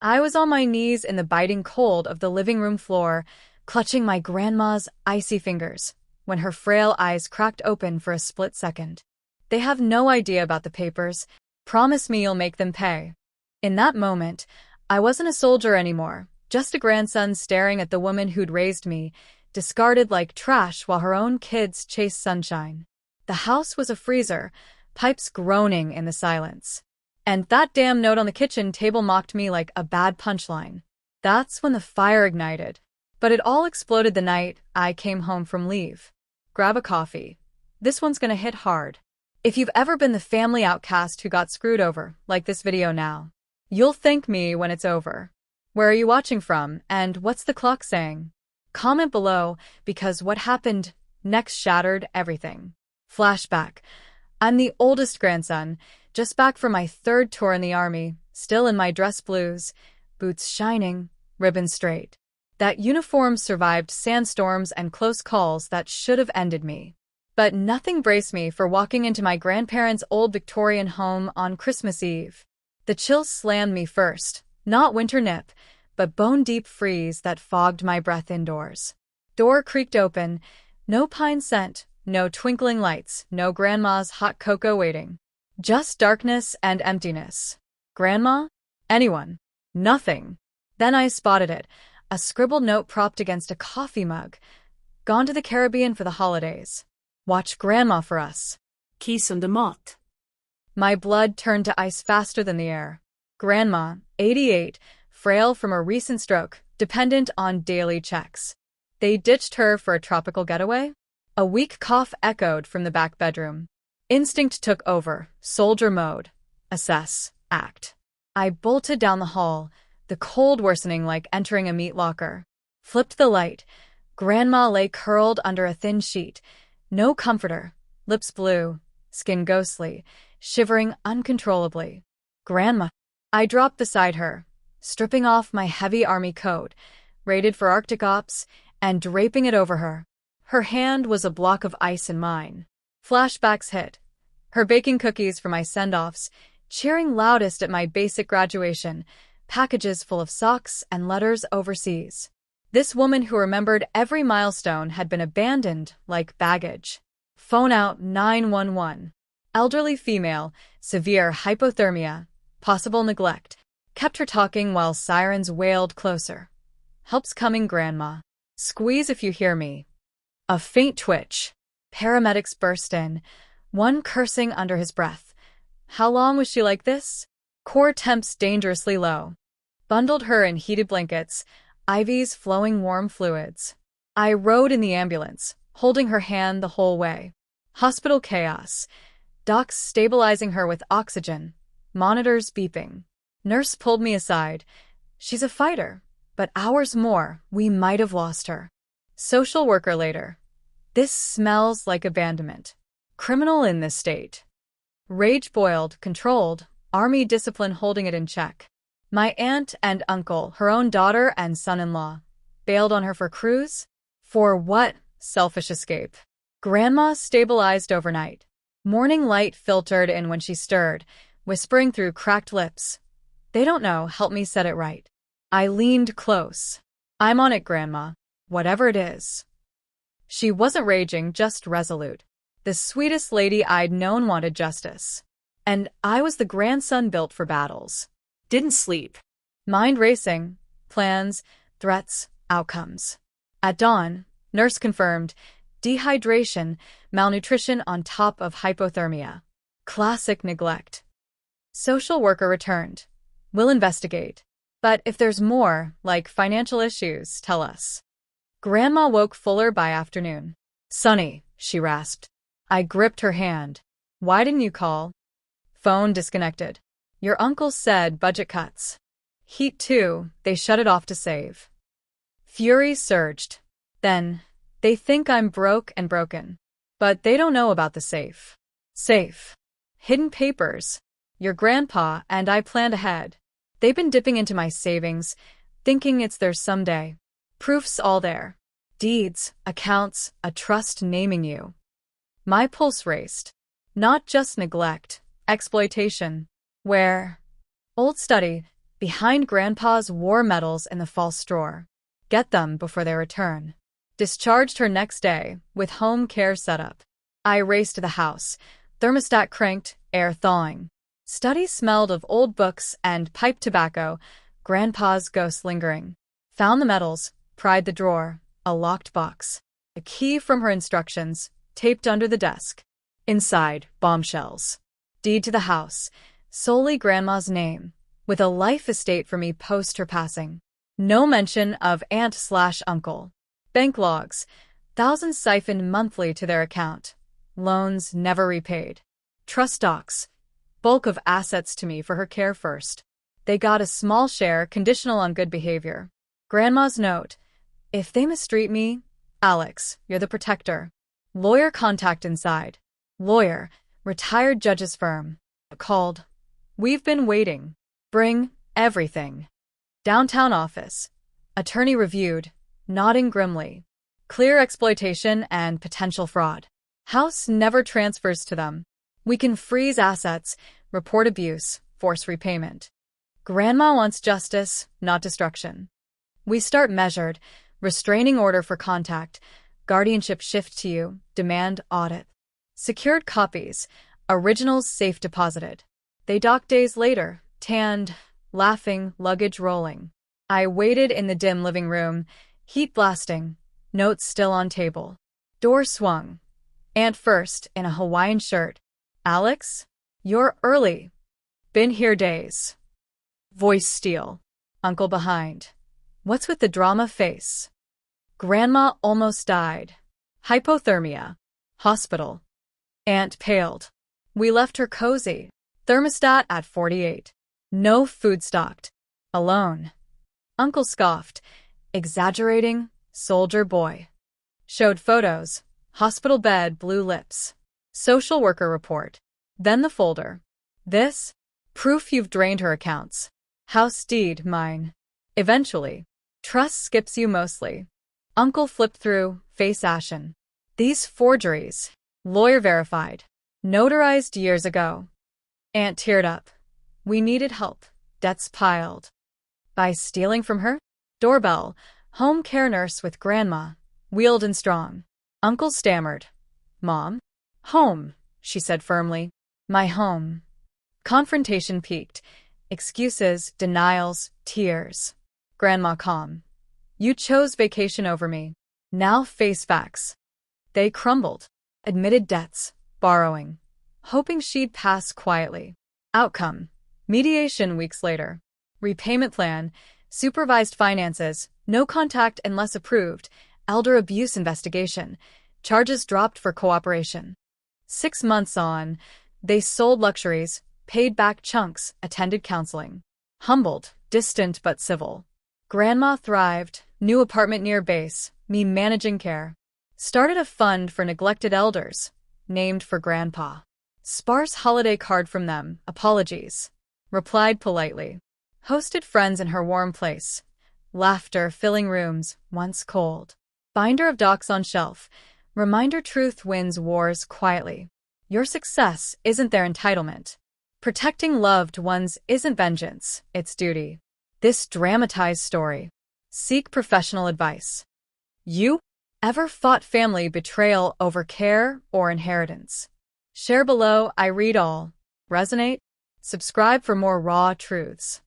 I was on my knees in the biting cold of the living room floor, clutching my grandma's icy fingers, when her frail eyes cracked open for a split second. They have no idea about the papers. Promise me you'll make them pay. In that moment, I wasn't a soldier anymore, just a grandson staring at the woman who'd raised me, discarded like trash while her own kids chased sunshine. The house was a freezer, pipes groaning in the silence. And that damn note on the kitchen table mocked me like a bad punchline. That's when the fire ignited. But it all exploded the night I came home from leave. Grab a coffee. This one's gonna hit hard. If you've ever been the family outcast who got screwed over, like this video now, you'll thank me when it's over. Where are you watching from, and what's the clock saying? Comment below, because what happened next shattered everything. Flashback. I'm the oldest grandson, just back from my third tour in the army, still in my dress blues, boots shining, ribbon straight. That uniform survived sandstorms and close calls that should have ended me. But nothing braced me for walking into my grandparents' old Victorian home on Christmas Eve. The chills slammed me first, not winter nip, but bone-deep freeze that fogged my breath indoors. Door creaked open, no pine scent, no twinkling lights, no grandma's hot cocoa waiting. Just darkness and emptiness. Grandma? Anyone? Nothing. Then I spotted it, a scribbled note propped against a coffee mug. Gone to the Caribbean for the holidays. Watch Grandma for us. Kies on de mat. My blood turned to ice faster than the air. Grandma, 88, frail from a recent stroke, dependent on daily checks. They ditched her for a tropical getaway? A weak cough echoed from the back bedroom. Instinct took over, soldier mode. Assess, act. I bolted down the hall, the cold worsening like entering a meat locker. Flipped the light. Grandma lay curled under a thin sheet. No comforter, lips blue, skin ghostly, shivering uncontrollably. Grandma. I dropped beside her, stripping off my heavy army coat, rated for Arctic ops, and draping it over her. Her hand was a block of ice in mine. Flashbacks hit. Her baking cookies for my send-offs, cheering loudest at my basic graduation, packages full of socks and letters overseas. This woman who remembered every milestone had been abandoned like baggage. Phone out 911. Elderly female, severe hypothermia, possible neglect. Kept her talking while sirens wailed closer. Help's coming, Grandma. Squeeze if you hear me. A faint twitch. Paramedics burst in, one cursing under his breath. How long was she like this? Core temps dangerously low. Bundled her in heated blankets, IVs flowing warm fluids. I rode in the ambulance, holding her hand the whole way. Hospital chaos. Docs stabilizing her with oxygen. Monitors beeping. Nurse pulled me aside. She's a fighter, but hours more, we might have lost her. Social worker later. This smells like abandonment. Criminal in this state. Rage boiled, controlled, army discipline holding it in check. My aunt and uncle, her own daughter and son-in-law, bailed on her for cruise? For what? Selfish escape. Grandma stabilized overnight. Morning light filtered in when she stirred, whispering through cracked lips. They don't know, help me set it right. I leaned close. I'm on it, Grandma. Whatever it is. She wasn't raging, just resolute. The sweetest lady I'd known wanted justice. And I was the grandson built for battles. Didn't sleep. Mind racing. Plans, threats, outcomes. At dawn, nurse confirmed, dehydration, malnutrition on top of hypothermia. Classic neglect. Social worker returned. We'll investigate. But if there's more, like financial issues, tell us. Grandma woke fuller by afternoon. Sonny, she rasped. I gripped her hand. Why didn't you call? Phone disconnected. Your uncle said budget cuts. Heat too, they shut it off to save. Fury surged. Then, they think I'm broke and broken. But they don't know about the safe. Safe. Hidden papers. Your grandpa and I planned ahead. They've been dipping into my savings, thinking it's theirs someday. Proof's all there. Deeds, accounts, a trust naming you. My pulse raced. Not just neglect, exploitation. Where? Old study, behind Grandpa's war medals in the false drawer. Get them before they return. Discharged her next day, with home care set up. I raced to the house, thermostat cranked, air thawing. Study smelled of old books and pipe tobacco, Grandpa's ghost lingering. Found the medals, pried the drawer, a locked box. A key from her instructions, taped under the desk. Inside, bombshells. Deed to the house, solely Grandma's name, with a life estate for me post her passing. No mention of aunt/uncle. Bank logs, thousands siphoned monthly to their account. Loans never repaid. Trust docs, bulk of assets to me for her care first. They got a small share conditional on good behavior. Grandma's note, if they mistreat me, Alex, you're the protector. Lawyer contact inside. Lawyer, retired judge's firm. Called. We've been waiting. Bring everything. Downtown office. Attorney reviewed, nodding grimly. Clear exploitation and potential fraud. House never transfers to them. We can freeze assets, report abuse, force repayment. Grandma wants justice, not destruction. We start measured, restraining order for contact, guardianship shift to you, demand audit. Secured copies, originals safe deposited. They dock days later, tanned, laughing, luggage rolling. I waited in the dim living room, heat blasting, notes still on table. Door swung. Aunt first, in a Hawaiian shirt. Alex? You're early. Been here days. Voice steel. Uncle behind. What's with the drama face? Grandma almost died. Hypothermia. Hospital. Aunt paled. We left her cozy. Thermostat at 48. No food stocked. Alone. Uncle scoffed. Exaggerating, soldier boy. Showed photos. Hospital bed, blue lips. Social worker report. Then the folder. This? Proof you've drained her accounts. House deed, mine. Eventually. Trust skips you mostly. Uncle flipped through, face ashen. These forgeries. Lawyer verified. Notarized years ago. Aunt teared up. We needed help. Debts piled. By stealing from her? Doorbell. Home care nurse with Grandma. Wheeled and strong. Uncle stammered. Mom? Home, she said firmly. My home. Confrontation peaked. Excuses, denials, tears. Grandma calm. You chose vacation over me. Now face facts. They crumbled. Admitted debts. Borrowing. Hoping she'd pass quietly. Outcome. Mediation weeks later. Repayment plan. Supervised finances. No contact unless approved. Elder abuse investigation. Charges dropped for cooperation. 6 months on, they sold luxuries, paid back chunks, attended counseling. Humbled, distant but civil. Grandma thrived, new apartment near base, me managing care. Started a fund for neglected elders, named for Grandpa. Sparse holiday card from them, apologies. Replied politely. Hosted friends in her warm place. Laughter filling rooms, once cold. Binder of docs on shelf. Reminder truth wins wars quietly. Your success isn't their entitlement. Protecting loved ones isn't vengeance, it's duty. This dramatized story. Seek professional advice. You? Ever fought family betrayal over care or inheritance? Share below, I read all. Resonate? Subscribe for more raw truths.